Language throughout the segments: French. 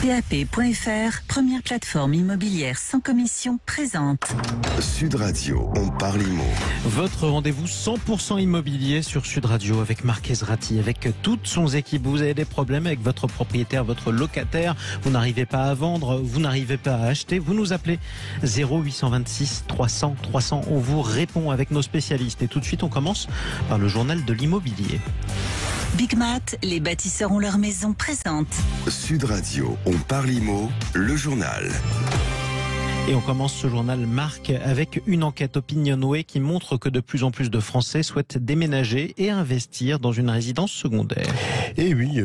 PAP.fr, première plateforme immobilière sans commission, présente Sud Radio, on parle immo. Votre rendez-vous 100% immobilier sur Sud Radio avec Marc Ezrati, avec toute son équipe. Vous avez des problèmes avec votre propriétaire, votre locataire, vous n'arrivez pas à vendre, vous n'arrivez pas à acheter, vous nous appelez 0826 300 300. On vous répond avec nos spécialistes. Et tout de suite, on commence par le journal de l'immobilier. Big Mat, les bâtisseurs ont leur maison, présente Sud Radio, on parle immo, le journal. Et on commence ce journal, Marc, avec une enquête Opinionway qui montre que de plus en plus de Français souhaitent déménager et investir dans une résidence secondaire. Et oui,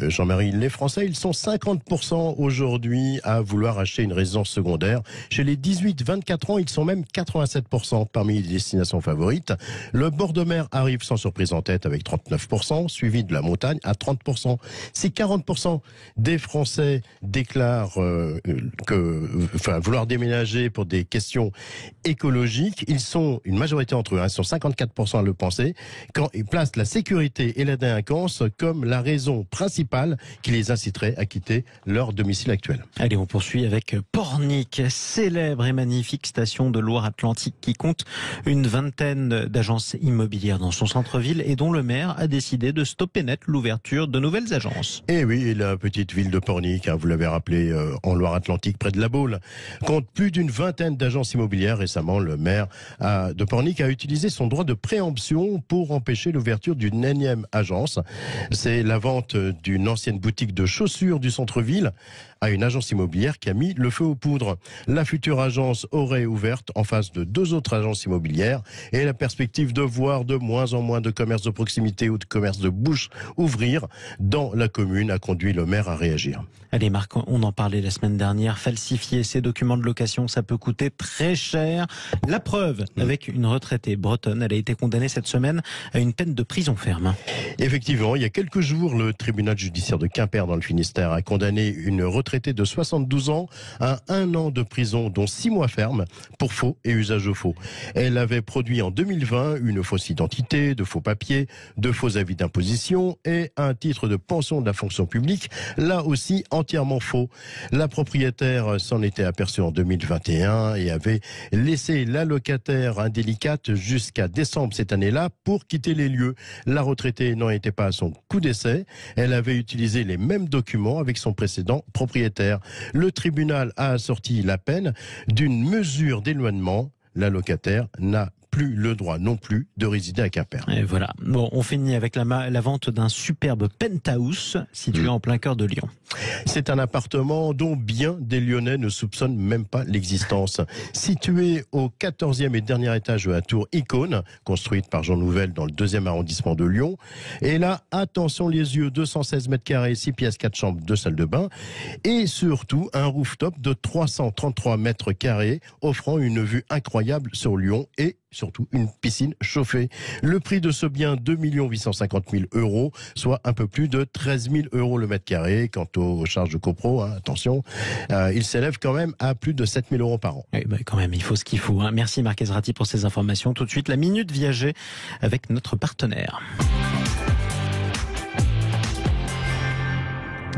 Jean-Marie, les Français, ils sont 50% aujourd'hui à vouloir acheter une résidence secondaire. Chez les 18-24 ans, ils sont même 87% parmi les destinations favorites. Le bord de mer arrive sans surprise en tête avec 39%, suivi de la montagne à 30%. Si 40% des Français déclarent vouloir déménager pour des questions écologiques, ils sont une majorité entre eux, ils sont 54% à le penser, quand ils placent la sécurité et la délinquance comme la raison principale qui les inciterait à quitter leur domicile actuel. Allez, on poursuit avec Pornic, célèbre et magnifique station de Loire-Atlantique qui compte une vingtaine d'agences immobilières dans son centre-ville et dont le maire a décidé de stopper net l'ouverture de nouvelles agences. Et oui, la petite ville de Pornic, vous l'avez rappelé, en Loire-Atlantique, près de La Baule, compte plus d'une vingtaine d'agences immobilières. Récemment, le maire de Pornic a utilisé son droit de préemption pour empêcher l'ouverture d'une énième agence. C'est la vente d'une ancienne boutique de chaussures du centre-ville à une agence immobilière qui a mis le feu aux poudres. La future agence aurait ouverte en face de deux autres agences immobilières et la perspective de voir de moins en moins de commerces de proximité ou de commerces de bouche ouvrir dans la commune a conduit le maire à réagir. Allez Marc, on en parlait la semaine dernière, falsifier ces documents de location, ça peut coûter très cher. La preuve avec une retraitée bretonne, elle a été condamnée cette semaine à une peine de prison ferme. Effectivement, il y a quelques jours, le tribunal judiciaire de Quimper dans le Finistère a condamné une retraitée de 72 ans à 1 an de prison, dont 6 mois ferme pour faux et usage de faux. Elle avait produit en 2020 une fausse identité, de faux papiers, de faux avis d'imposition et un titre de pension de la fonction publique, là aussi entièrement faux. La propriétaire s'en était aperçue en 2021 et avait laissé la locataire indélicate jusqu'à décembre cette année-là pour quitter les lieux. La retraitée n'en était pas à son coup d'essai. Elle avait utilisé les mêmes documents avec son précédent propriétaire. Le tribunal a assorti la peine d'une mesure d'éloignement. La locataire n'a plus le droit non plus de résider à Quimper. Et voilà. Bon, on finit avec la vente d'un superbe penthouse situé en plein cœur de Lyon. C'est un appartement dont bien des Lyonnais ne soupçonnent même pas l'existence. Situé au 14e et dernier étage de la tour Icône, construite par Jean Nouvel dans le 2e arrondissement de Lyon. Et là, attention les yeux, 216 mètres carrés, 6 pièces, 4 chambres, 2 salles de bain. Et surtout, un rooftop de 333 mètres carrés, offrant une vue incroyable sur Lyon et surtout une piscine chauffée. Le prix de ce bien, 2 850 000 €, soit un peu plus de 13 000 € le mètre carré. Quant aux charges de copro, attention, il s'élève quand même à plus de 7 000 € par an. Oui, quand même, il faut ce qu'il faut. Merci Marc Ezrati pour ces informations. Tout de suite, la Minute Viager avec notre partenaire.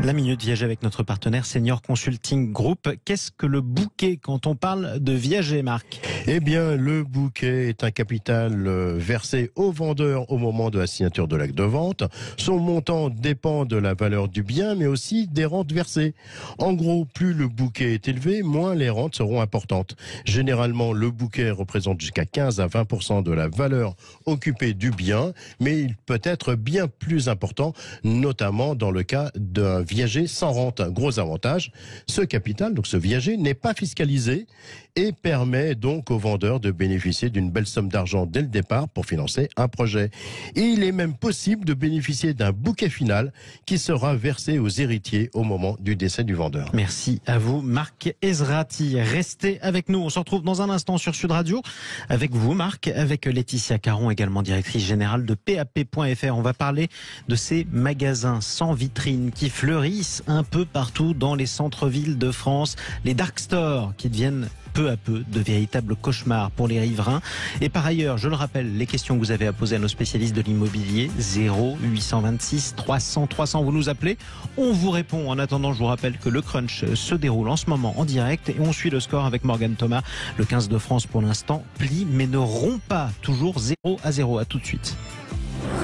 La Minute Viager avec notre partenaire Senior Consulting Group. Qu'est-ce que le bouquet quand on parle de viager, Marc ? Eh bien, le bouquet est un capital versé au vendeur au moment de la signature de l'acte de vente. Son montant dépend de la valeur du bien, mais aussi des rentes versées. En gros, plus le bouquet est élevé, moins les rentes seront importantes. Généralement, le bouquet représente jusqu'à 15 à 20% de la valeur occupée du bien, mais il peut être bien plus important, notamment dans le cas d'un viager sans rente. Un gros avantage, ce capital, donc ce viager, n'est pas fiscalisé et permet donc aux vendeurs de bénéficier d'une belle somme d'argent dès le départ pour financer un projet. Et il est même possible de bénéficier d'un bouquet final qui sera versé aux héritiers au moment du décès du vendeur. Merci à vous, Marc Ezrati. Restez avec nous. On se retrouve dans un instant sur Sud Radio avec vous, Marc, avec Laetitia Caron, également directrice générale de PAP.fr. On va parler de ces magasins sans vitrine qui fleurissent fleurissent un peu partout dans les centres-villes de France. Les dark stores qui deviennent peu à peu de véritables cauchemars pour les riverains. Et par ailleurs, je le rappelle, les questions que vous avez à poser à nos spécialistes de l'immobilier, 0826 300 300, vous nous appelez, on vous répond. En attendant, je vous rappelle que le crunch se déroule en ce moment en direct et on suit le score avec Morgane Thomas. Le 15 de France pour l'instant plie mais ne rompt pas, toujours 0-0. À tout de suite.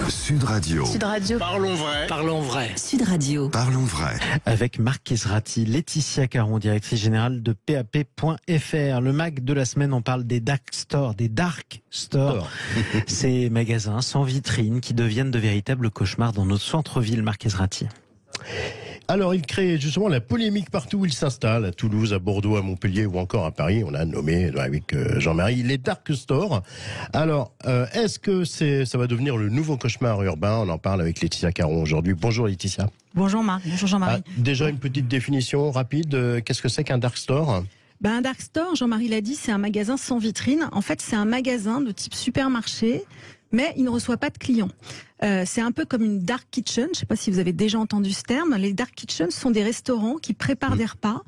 Sud Radio. Sud Radio. Parlons vrai. Parlons vrai. Sud Radio. Parlons vrai. Avec Marc Ezrati, Laetitia Caron, directrice générale de PAP.fr. Le mag de la semaine, on parle des dark stores, ces magasins sans vitrine qui deviennent de véritables cauchemars dans notre centre-ville, Marc Ezrati. Alors, il crée justement la polémique partout où il s'installe, à Toulouse, à Bordeaux, à Montpellier ou encore à Paris. On a nommé avec Jean-Marie les dark stores. Alors, est-ce que ça va devenir le nouveau cauchemar urbain? On en parle avec Laetitia Caron aujourd'hui. Bonjour Laetitia. Bonjour Marc, bonjour Jean-Marie. Déjà une petite définition rapide. Qu'est-ce que c'est qu'un dark store? Un dark store, Jean-Marie l'a dit, c'est un magasin sans vitrine. En fait, c'est un magasin de type supermarché, mais il ne reçoit pas de clients. C'est un peu comme une dark kitchen. Je ne sais pas si vous avez déjà entendu ce terme. Les dark kitchens sont des restaurants qui préparent des repas,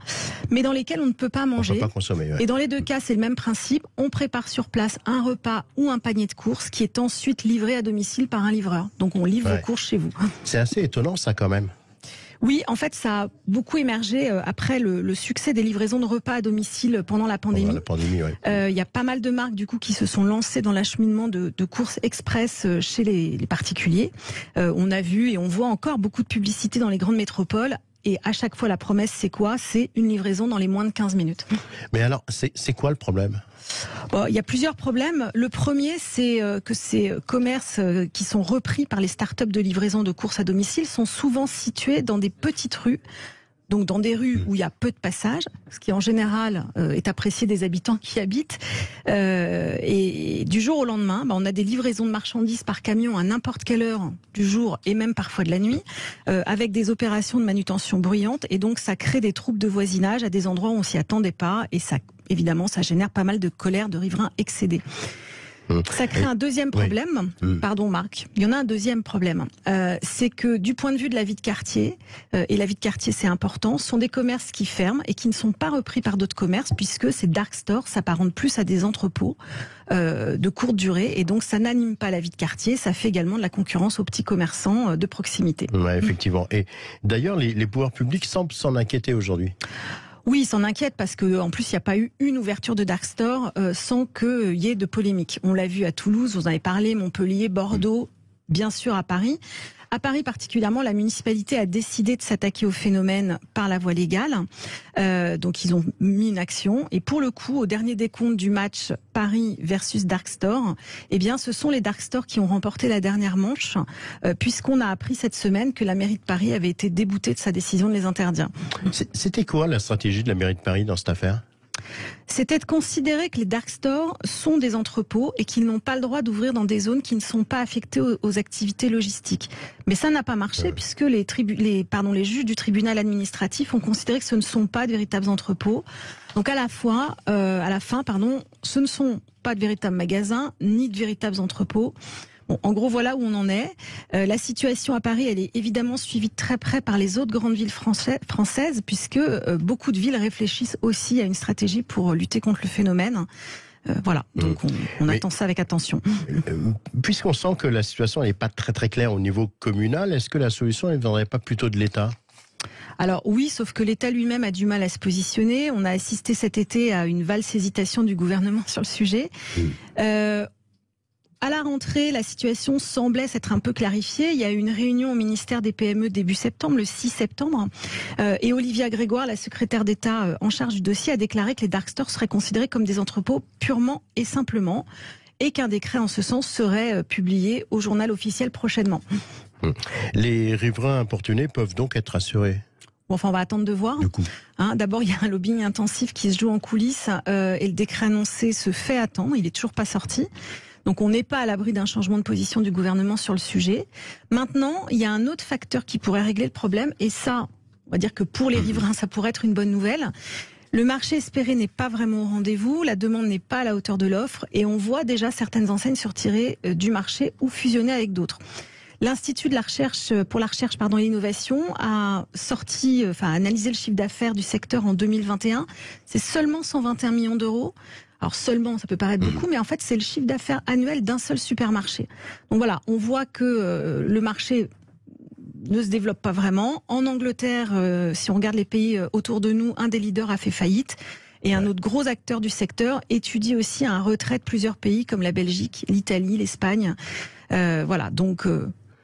mais dans lesquels on ne peut pas manger. On peut pas consommer. Ouais. Et dans les deux cas, c'est le même principe. On prépare sur place un repas ou un panier de courses qui est ensuite livré à domicile par un livreur. Donc on livre vos courses chez vous. C'est assez étonnant ça quand même. Oui, en fait, ça a beaucoup émergé après le succès des livraisons de repas à domicile pendant la pandémie. Pendant la pandémie, oui. Il y a pas mal de marques du coup qui se sont lancées dans l'acheminement de courses express chez les particuliers. On a vu et on voit encore beaucoup de publicité dans les grandes métropoles. Et à chaque fois, la promesse, c'est quoi? C'est une livraison dans les moins de 15 minutes. Mais alors, c'est quoi le problème? Il y a plusieurs problèmes. Le premier, c'est que ces commerces qui sont repris par les startups de livraison de courses à domicile sont souvent situés dans des petites rues. Donc dans des rues où il y a peu de passages, ce qui en général est apprécié des habitants qui habitent. Et du jour au lendemain, on a des livraisons de marchandises par camion à n'importe quelle heure du jour et même parfois de la nuit, avec des opérations de manutention bruyantes. Et donc ça crée des troubles de voisinage à des endroits où on s'y attendait pas. Et ça, évidemment, ça génère pas mal de colère de riverains excédés. Ça crée un deuxième problème. Pardon Marc, il y en a un deuxième problème. C'est que du point de vue de la vie de quartier, et la vie de quartier c'est important, ce sont des commerces qui ferment et qui ne sont pas repris par d'autres commerces puisque ces dark stores s'apparentent plus à des entrepôts de courte durée et donc ça n'anime pas la vie de quartier, ça fait également de la concurrence aux petits commerçants de proximité. Ouais, effectivement. Et d'ailleurs, les pouvoirs publics semblent s'en inquiéter aujourd'hui. Oui, ils s'en inquiètent parce que en plus il n'y a pas eu une ouverture de dark store sans qu'il y ait de polémique. On l'a vu à Toulouse, vous en avez parlé, Montpellier, Bordeaux, bien sûr à Paris. À Paris particulièrement, la municipalité a décidé de s'attaquer au phénomène par la voie légale. Donc ils ont mis une action. Et pour le coup, au dernier décompte du match Paris versus Dark Store, eh bien, ce sont les Dark Stores qui ont remporté la dernière manche, puisqu'on a appris cette semaine que la mairie de Paris avait été déboutée de sa décision de les interdire. C'était quoi la stratégie de la mairie de Paris dans cette affaire ? C'était de considérer que les dark stores sont des entrepôts et qu'ils n'ont pas le droit d'ouvrir dans des zones qui ne sont pas affectées aux activités logistiques. Mais ça n'a pas marché puisque les juges du tribunal administratif ont considéré que ce ne sont pas de véritables entrepôts. Donc à la fin, ce ne sont pas de véritables magasins ni de véritables entrepôts. Bon, en gros, voilà où on en est. La situation à Paris, elle est évidemment suivie de très près par les autres grandes villes françaises, puisque beaucoup de villes réfléchissent aussi à une stratégie pour lutter contre le phénomène. Voilà, donc on attend ça avec attention. Puisqu'on sent que la situation n'est pas très très claire au niveau communal, est-ce que la solution ne viendrait pas plutôt de l'État ? Alors oui, sauf que l'État lui-même a du mal à se positionner. On a assisté cet été à une valse hésitation du gouvernement sur le sujet. À la rentrée, la situation semblait s'être un peu clarifiée. Il y a eu une réunion au ministère des PME début septembre, le 6 septembre. Et Olivia Grégoire, la secrétaire d'État en charge du dossier, a déclaré que les dark stores seraient considérés comme des entrepôts purement et simplement et qu'un décret en ce sens serait publié au journal officiel prochainement. Les riverains importunés peuvent donc être assurés. Bon, enfin, on va attendre de voir. D'abord, il y a un lobbying intensif qui se joue en coulisses et le décret annoncé se fait attendre. Il n'est toujours pas sorti. Donc on n'est pas à l'abri d'un changement de position du gouvernement sur le sujet. Maintenant, il y a un autre facteur qui pourrait régler le problème, et ça, on va dire que pour les riverains, ça pourrait être une bonne nouvelle. Le marché espéré n'est pas vraiment au rendez-vous, la demande n'est pas à la hauteur de l'offre, et on voit déjà certaines enseignes se retirer du marché ou fusionner avec d'autres. L'Institut de la recherche pour la recherche et l'innovation a analysé le chiffre d'affaires du secteur en 2021. C'est seulement 121 millions d'euros. Alors seulement, ça peut paraître beaucoup, mais en fait, c'est le chiffre d'affaires annuel d'un seul supermarché. Donc voilà, on voit que le marché ne se développe pas vraiment. En Angleterre, si on regarde les pays autour de nous, un des leaders a fait faillite. Et un autre gros acteur du secteur étudie aussi un retrait de plusieurs pays comme la Belgique, l'Italie, l'Espagne. Voilà, donc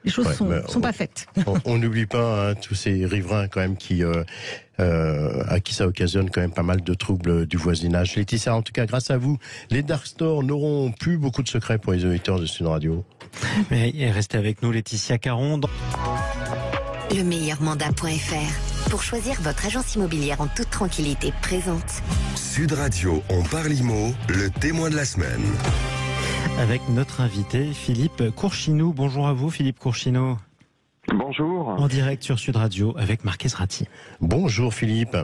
les choses sont pas faites. On n'oublie pas tous ces riverains quand même à qui ça occasionne quand même pas mal de troubles du voisinage. Laetitia, en tout cas, grâce à vous, les dark stores n'auront plus beaucoup de secrets pour les auditeurs de Sud Radio. Mais restez avec nous, Laetitia Caron. Le meilleur mandat.fr pour choisir votre agence immobilière en toute tranquillité présente. Sud Radio, on parle IMO, le témoin de la semaine. Avec notre invité, Philippe Courchinou. Bonjour à vous, Philippe Courchinou. Bonjour. En direct sur Sud Radio avec Marc Ezrati. Bonjour Philippe.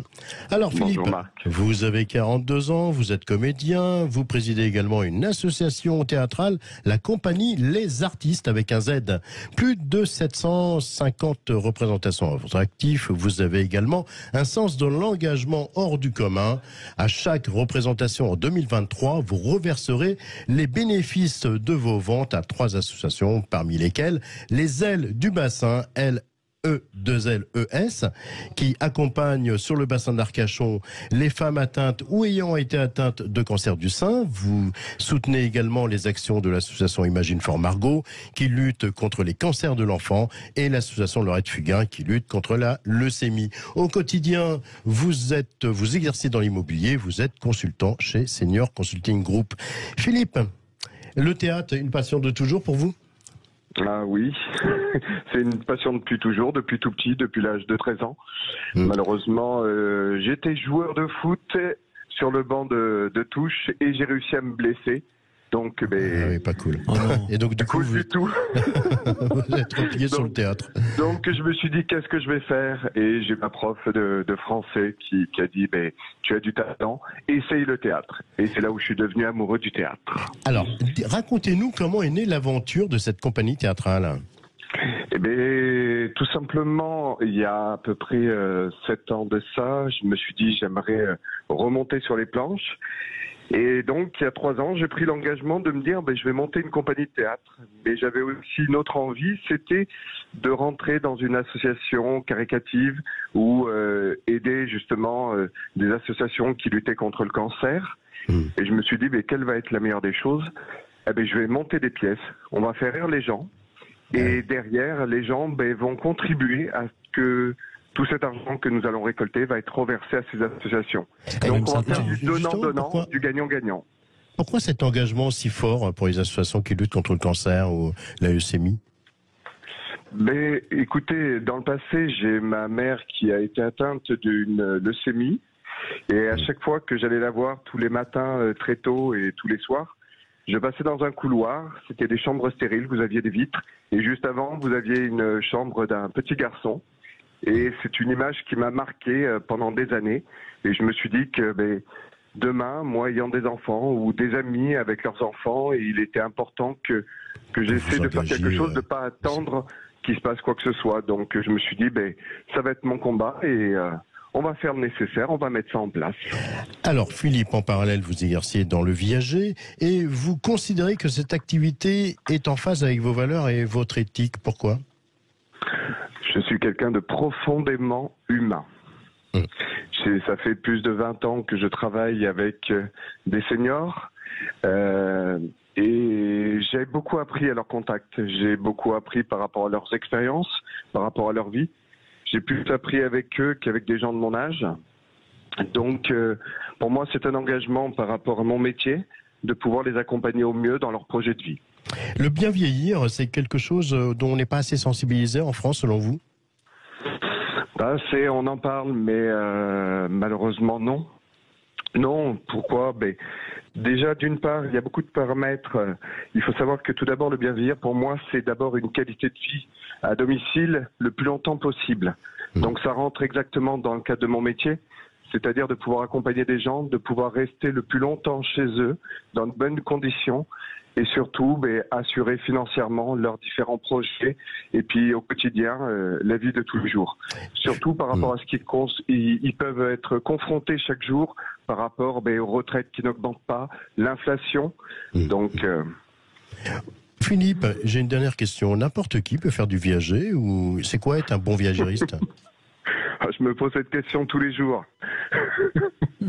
Alors Philippe, bonjour Marc. Vous avez 42 ans, vous êtes comédien, vous présidez également une association théâtrale, la compagnie Les Artistes avec un Z. Plus de 750 représentations à votre actif. Vous avez également un sens de l'engagement hors du commun. À chaque représentation en 2023, vous reverserez les bénéfices de vos ventes à 3 associations, parmi lesquelles les Ailes du Bassin, LE2LES, qui accompagne sur le bassin d'Arcachon les femmes atteintes ou ayant été atteintes de cancer du sein. Vous soutenez également les actions de l'association Imagine for Margot, qui lutte contre les cancers de l'enfant, et l'association Laurette Fugain, qui lutte contre la leucémie. Au quotidien, vous exercez dans l'immobilier, vous êtes consultant chez Senior Consulting Group. Philippe, le théâtre, une passion de toujours pour vous ? Ah oui, c'est une passion depuis toujours, depuis tout petit, depuis l'âge de 13 ans. Malheureusement, j'étais joueur de foot sur le banc de touche et j'ai réussi à me blesser. Donc, pas cool. Oh non. Et donc, du coup, du tout. vous êtes replié sur le théâtre. Donc, je me suis dit, qu'est-ce que je vais faire? Et j'ai ma prof de français qui a dit, tu as du talent, essaye le théâtre. Et c'est là où je suis devenu amoureux du théâtre. Alors, racontez-nous comment est née l'aventure de cette compagnie théâtrale. Eh bien, tout simplement, il y a à peu près 7 ans de ça, je me suis dit, j'aimerais remonter sur les planches. Et donc, il y a 3 ans, j'ai pris l'engagement de me dire, je vais monter une compagnie de théâtre. Mais j'avais aussi une autre envie, c'était de rentrer dans une association caritative ou aider justement des associations qui luttaient contre le cancer. Et je me suis dit, quelle va être la meilleure des choses? Je vais monter des pièces, on va faire rire les gens. Et derrière, les gens vont contribuer à ce que tout cet argent que nous allons récolter va être reversé à ces associations. Donc on va faire du donnant-donnant, du gagnant-gagnant. Pourquoi cet engagement si fort pour les associations qui luttent contre le cancer ou la leucémie? Écoutez, dans le passé, j'ai ma mère qui a été atteinte d'une leucémie. Et à chaque fois que j'allais la voir tous les matins très tôt et tous les soirs, je passais dans un couloir, c'était des chambres stériles, vous aviez des vitres. Et juste avant, vous aviez une chambre d'un petit garçon. Et c'est une image qui m'a marqué pendant des années. Et je me suis dit que demain, moi ayant des enfants ou des amis avec leurs enfants, il était important que j'essaie de faire quelque chose, de ne pas attendre qu'il se passe quoi que ce soit. Donc je me suis dit, ça va être mon combat et on va faire le nécessaire, on va mettre ça en place. Alors Philippe, en parallèle, vous exerciez dans le viager et vous considérez que cette activité est en phase avec vos valeurs et votre éthique. Pourquoi ? Je suis quelqu'un de profondément humain. Ça fait plus de 20 ans que je travaille avec des seniors et j'ai beaucoup appris à leur contact. J'ai beaucoup appris par rapport à leurs expériences, par rapport à leur vie. J'ai plus appris avec eux qu'avec des gens de mon âge. Donc, pour moi, c'est un engagement par rapport à mon métier de pouvoir les accompagner au mieux dans leur projet de vie. Le bien vieillir, c'est quelque chose dont on n'est pas assez sensibilisé en France, selon vous ? On en parle, mais malheureusement non. Non, pourquoi ? Déjà, d'une part, il y a beaucoup de paramètres. Il faut savoir que tout d'abord, le bien vieillir, pour moi, c'est d'abord une qualité de vie à domicile le plus longtemps possible. Donc ça rentre exactement dans le cadre de mon métier. c'est-à-dire de pouvoir accompagner des gens, de pouvoir rester le plus longtemps chez eux, dans de bonnes conditions, et surtout assurer financièrement leurs différents projets, et puis au quotidien, la vie de tous les jours. Surtout par rapport à ce qu'ils peuvent être confrontés chaque jour par rapport aux retraites qui n'augmentent pas, l'inflation. Donc... Philippe, j'ai une dernière question. N'importe qui peut faire du viager ou c'est quoi être un bon viagériste? Je me pose cette question tous les jours. Il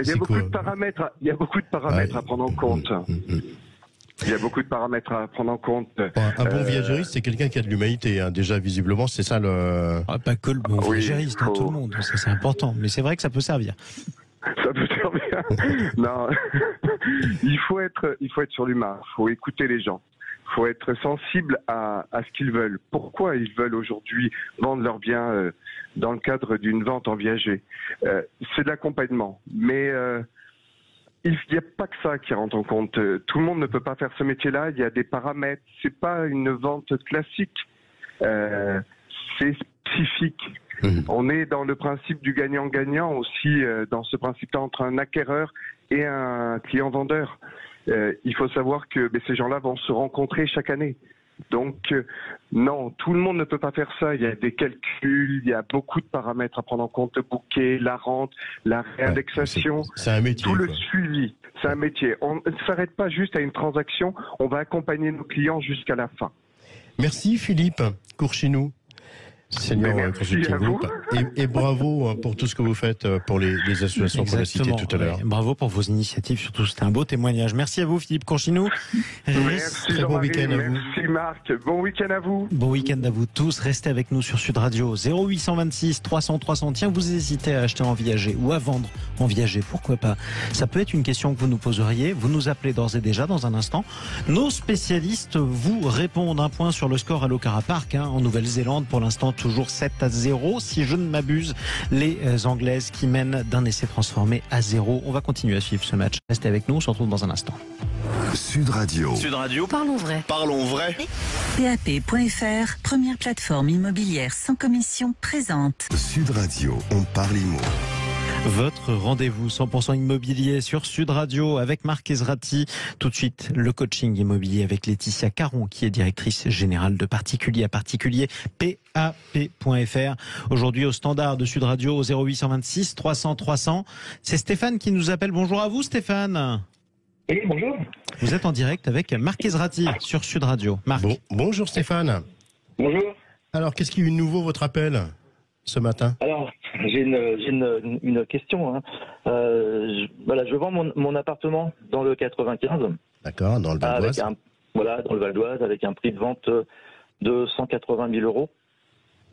y a beaucoup de paramètres. Il y a beaucoup de paramètres à prendre en compte. Il y a beaucoup de paramètres à prendre en compte. Un bon viagériste, c'est quelqu'un qui a de l'humanité. Déjà, visiblement, c'est ça le... Pas que le bon viagériste, tout le monde. Ça, c'est important. Mais c'est vrai que ça peut servir. Ça peut servir. Non. Il faut être sur l'humain. Il faut écouter les gens. Il faut être sensible à ce qu'ils veulent. Pourquoi ils veulent aujourd'hui vendre leurs biens dans le cadre d'une vente en viager? C'est de l'accompagnement. Mais il n'y a pas que ça qui rentre en compte. Tout le monde ne peut pas faire ce métier-là. Il y a des paramètres. C'est pas une vente classique. C'est spécifique. On est dans le principe du gagnant-gagnant aussi, dans ce principe-là entre un acquéreur et un client-vendeur. Il faut savoir que ces gens-là vont se rencontrer chaque année. Donc, non, tout le monde ne peut pas faire ça. Il y a des calculs, il y a beaucoup de paramètres à prendre en compte, le bouquet, la rente, la réindexation, c'est un métier, tout le suivi. C'est un métier. On ne s'arrête pas juste à une transaction, on va accompagner nos clients jusqu'à la fin. Merci Philippe Courchinou. Senior Consulting Group. Et bravo pour tout ce que vous faites pour les associations qu'on a citées tout à l'heure. Bravo pour vos initiatives, surtout c'était un beau témoignage. Merci à vous Philippe Courchinou. Merci très bon week-end à vous. Merci Marc, bon week-end à vous. Bon week-end à vous tous. Restez avec nous sur Sud Radio 0826 300 300. Tiens, vous hésitez à acheter en viager ou à vendre en viager, pourquoi pas? Ça peut être une question que vous nous poseriez. Vous nous appelez d'ores et déjà dans un instant. Nos spécialistes vous répondent. Un point sur le score à l'Okara Park en Nouvelle-Zélande pour l'instant. Toujours 7-0, si je ne m'abuse, les Anglaises qui mènent d'un essai transformé à 0. On va continuer à suivre ce match. Restez avec nous, on se retrouve dans un instant. Sud Radio. Sud Radio. Parlons vrai. Parlons vrai. PAP.fr, première plateforme immobilière sans commission présente. Sud Radio, on parle immo. Votre rendez-vous 100% immobilier sur Sud Radio avec Marc Ezrati. Tout de suite, le coaching immobilier avec Laetitia Caron, qui est directrice générale de particulier à particulier, PAP.fr. Aujourd'hui, au standard de Sud Radio, au 0826 300 300. C'est Stéphane qui nous appelle. Bonjour à vous, Stéphane. Oui, bonjour. Vous êtes en direct avec Marc Ezrati sur Sud Radio. Marc. Bonjour Stéphane. Bonjour. Alors, qu'est-ce qui est nouveau votre appel ce matin? Alors, j'ai une question. Je vends mon appartement dans le 95. D'accord, dans le Val d'Oise. Dans le Val d'Oise, avec un prix de vente de 180 000 euros.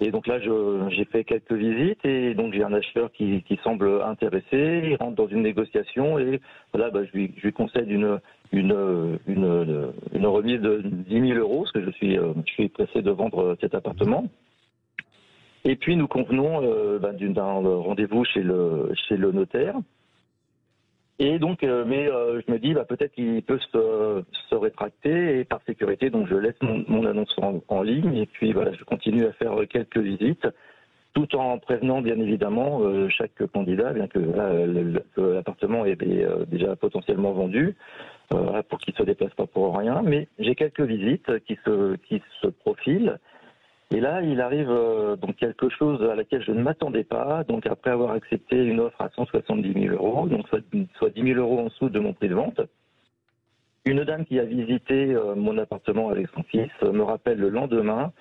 Et donc là, j'ai fait quelques visites et donc j'ai un acheteur qui semble intéressé. Il rentre dans une négociation et voilà, je lui concède une remise de 10 000 euros parce que je suis pressé de vendre cet appartement. Et puis nous convenons d'un rendez-vous chez le notaire. Et donc, je me dis peut-être qu'il peut se rétracter et par sécurité, donc je laisse mon annonce en ligne et puis voilà, je continue à faire quelques visites, tout en prévenant bien évidemment chaque candidat, bien que l'appartement est déjà potentiellement vendu, pour qu'il se déplace pas pour rien. Mais j'ai quelques visites qui se profilent. Et là, il arrive donc quelque chose à laquelle je ne m'attendais pas. Donc après avoir accepté une offre à 170 000 euros, donc soit 10 000 euros en dessous de mon prix de vente, une dame qui a visité mon appartement avec son fils me rappelle le lendemain.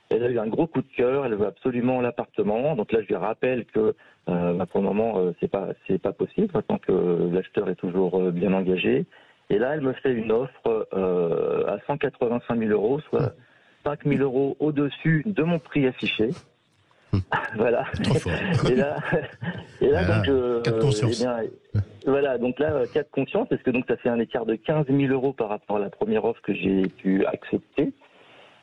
Elle a eu un gros coup de cœur, elle veut absolument l'appartement. Donc là, je lui rappelle que pour le moment, c'est pas possible, tant que l'acheteur est toujours bien engagé. Et là, elle me fait une offre à 185 000 euros, soit 5 000 euros au-dessus de mon prix affiché. Voilà. Trop fort. Et là donc, cas de conscience. Voilà, donc là, cas de conscience, parce que donc ça fait un écart de 15 000 euros par rapport à la première offre que j'ai pu accepter.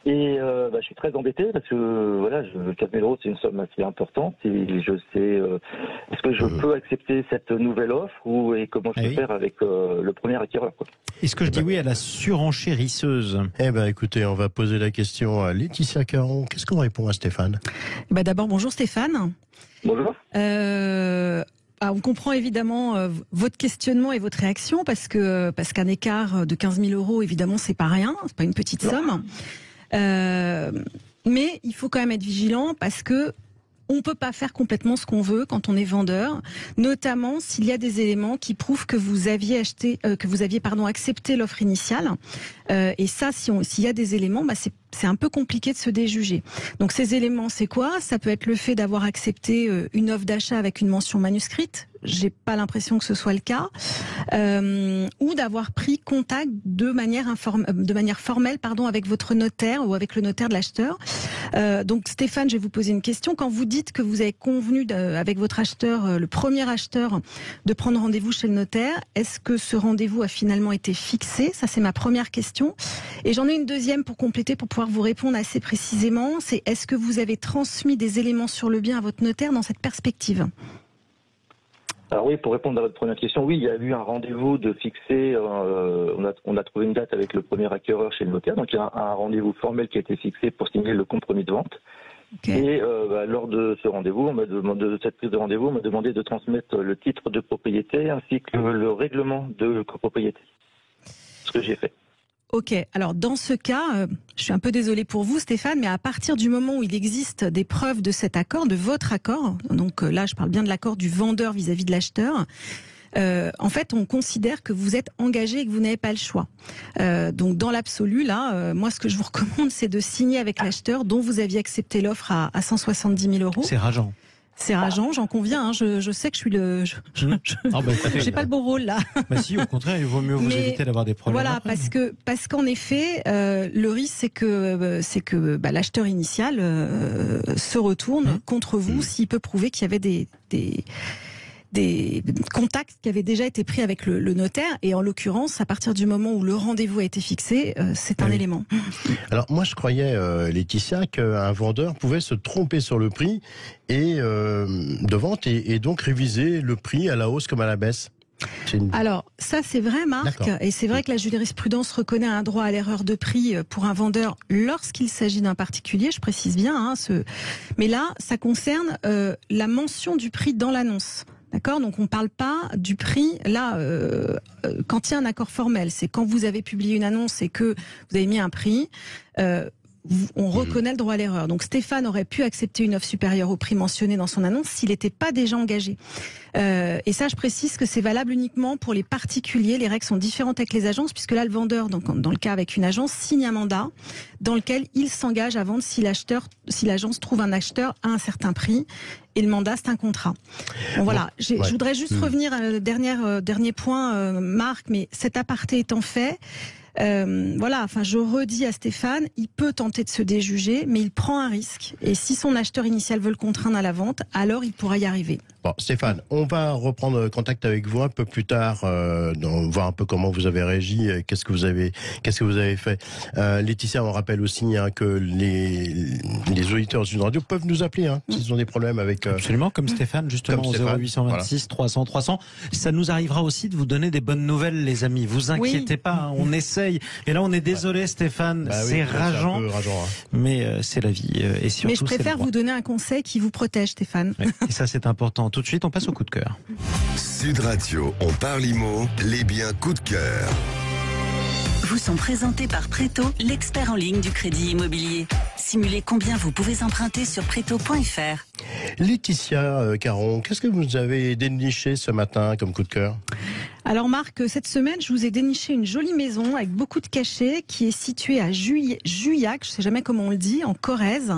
Et je suis très embêté parce que voilà, 4 000 euros, c'est une somme assez importante. Et je sais, est-ce que je peux accepter cette nouvelle offre et comment je peux faire avec le premier acquéreur, quoi. Est-ce que je dis oui à la surenchérisseuse? Eh ben, écoutez, on va poser la question à Laetitia Caron. Qu'est-ce qu'on répond à Stéphane? D'abord, bonjour Stéphane. Bonjour. On comprend évidemment votre questionnement et votre réaction parce qu'un écart de 15 000 euros, évidemment, c'est pas rien, c'est pas une petite somme. Mais il faut quand même être vigilant parce que on peut pas faire complètement ce qu'on veut quand on est vendeur, notamment s'il y a des éléments qui prouvent que vous aviez accepté l'offre initiale. Et ça, s'il y a des éléments, c'est un peu compliqué de se déjuger. Donc ces éléments, c'est quoi? Ça peut être le fait d'avoir accepté une offre d'achat avec une mention manuscrite. J'ai pas l'impression que ce soit le cas, ou d'avoir pris contact de manière formelle, avec votre notaire ou avec le notaire de l'acheteur. Donc Stéphane, je vais vous poser une question. Quand vous dites que vous avez convenu avec votre acheteur, le premier acheteur, de prendre rendez-vous chez le notaire, est-ce que ce rendez-vous a finalement été fixé? Ça, c'est ma première question. Et j'en ai une deuxième pour compléter, pour pouvoir vous répondre assez précisément. C'est est-ce que vous avez transmis des éléments sur le bien à votre notaire dans cette perspective? Alors oui, pour répondre à votre première question, oui, il y a eu un rendez-vous de fixé. On a trouvé une date avec le premier acquéreur chez le notaire, donc il y a un rendez-vous formel qui a été fixé pour signer le compromis de vente. Okay. Et lors de ce rendez-vous, de cette prise de rendez-vous, on m'a demandé de transmettre le titre de propriété ainsi que le règlement de copropriété. Ce que j'ai fait. Ok, alors dans ce cas, je suis un peu désolée pour vous Stéphane, mais à partir du moment où il existe des preuves de cet accord, de votre accord, donc là je parle bien de l'accord du vendeur vis-à-vis de l'acheteur, en fait on considère que vous êtes engagé et que vous n'avez pas le choix. Donc dans l'absolu, là, moi ce que je vous recommande, c'est de signer avec l'acheteur dont vous aviez accepté l'offre à 170 000 euros. C'est rageant. C'est rageant, j'en conviens. Hein. Je sais que je suis j'ai pas le beau rôle là. Si, au contraire, il vaut mieux vous éviter d'avoir des problèmes. Voilà, après. parce qu'en effet, le risque c'est que l'acheteur initial se retourne contre vous s'il peut prouver qu'il y avait des contacts qui avaient déjà été pris avec le notaire, et en l'occurrence, à partir du moment où le rendez-vous a été fixé, c'est un élément. Alors moi je croyais, Laetitia, qu'un vendeur pouvait se tromper sur le prix de vente et donc réviser le prix à la hausse comme à la baisse. Alors ça c'est vrai Marc, et c'est vrai que la jurisprudence reconnaît un droit à l'erreur de prix pour un vendeur lorsqu'il s'agit d'un particulier, je précise bien, mais là ça concerne la mention du prix dans l'annonce. D'accord, donc on ne parle pas du prix là quand il y a un accord formel. C'est quand vous avez publié une annonce et que vous avez mis un prix, on reconnaît le droit à l'erreur. Donc Stéphane aurait pu accepter une offre supérieure au prix mentionné dans son annonce s'il n'était pas déjà engagé. Et ça, je précise que c'est valable uniquement pour les particuliers. Les règles sont différentes avec les agences, puisque là, le vendeur, donc dans le cas avec une agence, signe un mandat dans lequel il s'engage à vendre si l'agence trouve un acheteur à un certain prix. Et le mandat, c'est un contrat. Bon, voilà. Je voudrais juste revenir à dernier point, Marc, mais cet aparté étant fait, je redis à Stéphane, il peut tenter de se déjuger, mais il prend un risque. Et si son acheteur initial veut le contraindre à la vente, alors il pourra y arriver. Bon, Stéphane, on va reprendre contact avec vous un peu plus tard, voir un peu comment vous avez réagi, qu'est-ce que vous avez fait. Laetitia, on rappelle aussi que les auditeurs d'une radio peuvent nous appeler s'ils ont des problèmes avec. Absolument, comme Stéphane, justement, au 0826 300 300. Ça nous arrivera aussi de vous donner des bonnes nouvelles, les amis. Vous inquiétez pas, on essaye. Mais là, on est désolé, Stéphane, c'est rageant. Mais c'est la vie. Et surtout, mais je préfère vous donner un conseil qui vous protège, Stéphane. Ouais, et ça, c'est important. Tout de suite, on passe au coup de cœur. Sud Radio, on parle IMO, les biens coup de cœur. Vous sont présentés par Préto, l'expert en ligne du crédit immobilier. Simulez combien vous pouvez emprunter sur Préto.fr. Laetitia Caron, qu'est-ce que vous avez déniché ce matin comme coup de cœur ? Alors Marc, cette semaine, je vous ai déniché une jolie maison avec beaucoup de cachets qui est située à Juillac, je ne sais jamais comment on le dit, en Corrèze.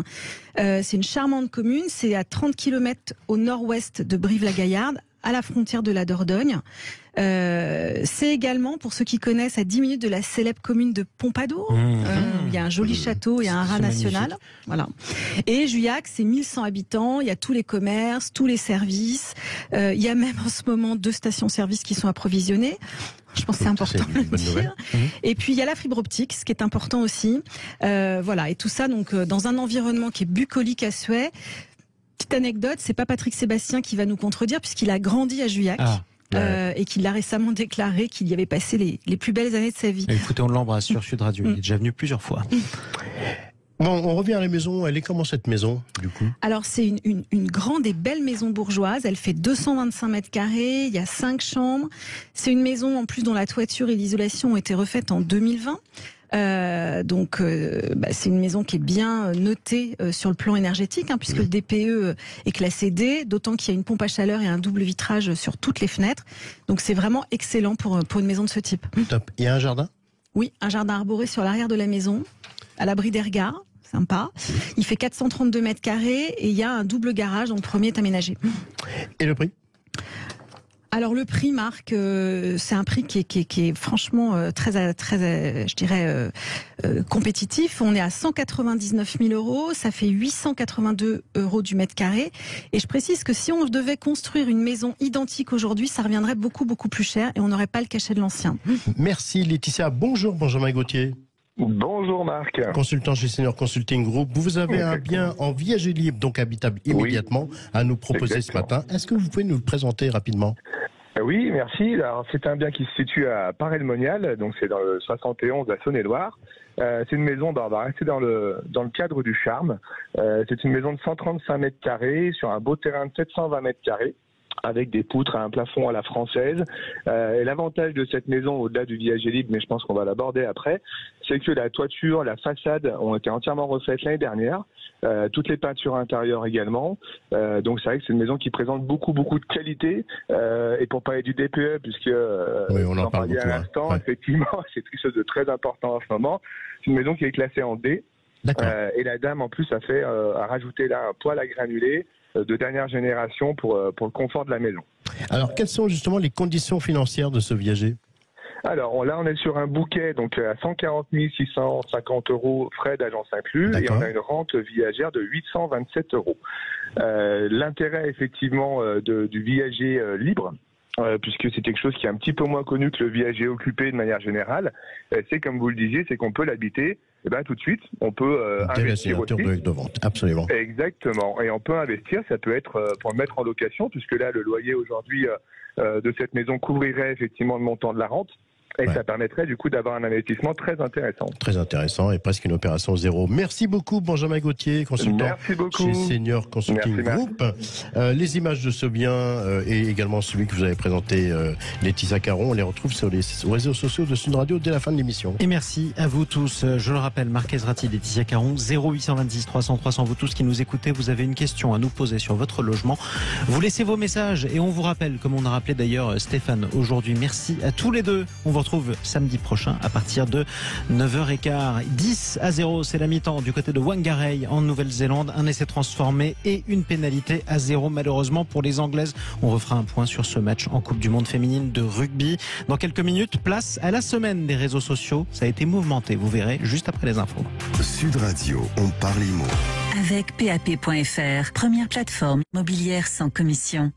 C'est une charmante commune, c'est à 30 km au nord-ouest de Brive-la-Gaillarde, à la frontière de la Dordogne. C'est également, pour ceux qui connaissent, à 10 minutes de la célèbre commune de Pompadour. il y a un joli château, il y a un rat national. Voilà. Et Juillac, c'est 1100 habitants, il y a tous les commerces, tous les services. Il y a même en ce moment 2 stations-service qui sont approvisionnées. Je pense que c'est important de le dire. Et puis il y a la fibre optique, ce qui est important aussi. Voilà, et tout ça donc dans un environnement qui est bucolique à souhait. Petite anecdote, c'est pas Patrick Sébastien qui va nous contredire puisqu'il a grandi à Juillac. Et qu'il a récemment déclaré qu'il y avait passé les plus belles années de sa vie. Écoutez, on l'embrasse sur Sud Radio. Il est déjà venu plusieurs fois. Bon, on revient à la maison. Elle est comment cette maison, du coup? Alors, c'est une grande et belle maison bourgeoise. Elle fait 225 mètres carrés. Il y a 5 chambres. C'est une maison, en plus, dont la toiture et l'isolation ont été refaites en 2020. C'est une maison qui est bien notée sur le plan énergétique, puisque le DPE est classé D, d'autant qu'il y a une pompe à chaleur et un double vitrage sur toutes les fenêtres. Donc c'est vraiment excellent pour une maison de ce type. Top. Il y a un jardin? Oui, un jardin arboré sur l'arrière de la maison, à l'abri des regards. Sympa. Il fait 432 mètres carrés et il y a un double garage, donc le premier est aménagé. Et le prix? Alors le prix, Marc, c'est un prix qui est franchement très, je dirais, compétitif. On est à 199 000 €, ça fait 882 € du mètre carré. Et je précise que si on devait construire une maison identique aujourd'hui, ça reviendrait beaucoup plus cher et on n'aurait pas le cachet de l'ancien. Merci Laetitia. Bonjour Benjamin Gauthier. Bonjour Marc. Consultant chez Senior Consulting Group. Vous avez un bien en viager libre, donc habitable immédiatement, à nous proposer ce matin. Est-ce que vous pouvez nous le présenter rapidement? Oui, merci. Alors, c'est un bien qui se situe à Paray-le-Monial, donc c'est dans le 71 à Saône-et-Loire. C'est une maison, on va rester dans le cadre du charme. C'est une maison de 135 mètres carrés sur un beau terrain de 720 mètres carrés, avec des poutres à un plafond à la française. Et l'avantage de cette maison, au-delà du viager libre, mais je pense qu'on va l'aborder après, c'est que la toiture, la façade ont été entièrement refaites l'année dernière. Toutes les peintures intérieures également. Donc c'est vrai que c'est une maison qui présente beaucoup de qualité. Et pour parler du DPE, puisque oui, on en parle beaucoup, à l'instant, effectivement, c'est quelque chose de très important en ce moment. C'est une maison qui est classée en D. Et la dame, en plus, a rajouté là un poêle à granulés de dernière génération pour le confort de la maison. Alors, quelles sont justement les conditions financières de ce viager? Alors là, on est sur un bouquet donc à 140 650 € frais d'agence inclus, et on a une rente viagère de 827 €. L'intérêt effectivement du viager libre, puisque c'est quelque chose qui est un petit peu moins connu que le viager occupé de manière générale, c'est comme vous le disiez, c'est qu'on peut l'habiter tout de suite. On peut investir aussi. De vente, absolument. Exactement. Et on peut investir, ça peut être pour le mettre en location, puisque là, le loyer aujourd'hui de cette maison couvrirait effectivement le montant de la rente. Et ça permettrait du coup d'avoir un investissement très intéressant. Très intéressant et presque une opération zéro. Merci beaucoup Benjamin Gauthier, consultant chez Senior Consulting Group. Les images de ce bien et également celui que vous avez présenté, Laetitia Caron, on les retrouve sur les réseaux sociaux de Sud Radio dès la fin de l'émission. Et merci à vous tous. Je le rappelle, Marc Ezrati, Laetitia Caron, 0826 300 300. Vous tous qui nous écoutez, vous avez une question à nous poser sur votre logement. Vous laissez vos messages et on vous rappelle, comme on a rappelé d'ailleurs Stéphane aujourd'hui. Merci à tous les deux. On vous retrouve samedi prochain à partir de 9h15. 10-0, c'est la mi-temps du côté de Whangarei en Nouvelle-Zélande. Un essai transformé et une pénalité à 0 malheureusement pour les Anglaises. On refera un point sur ce match en Coupe du Monde féminine de rugby. Dans quelques minutes, place à la semaine des réseaux sociaux. Ça a été mouvementé, vous verrez, juste après les infos. Sud Radio, on parle IMO. Avec PAP.fr, première plateforme immobilière sans commission.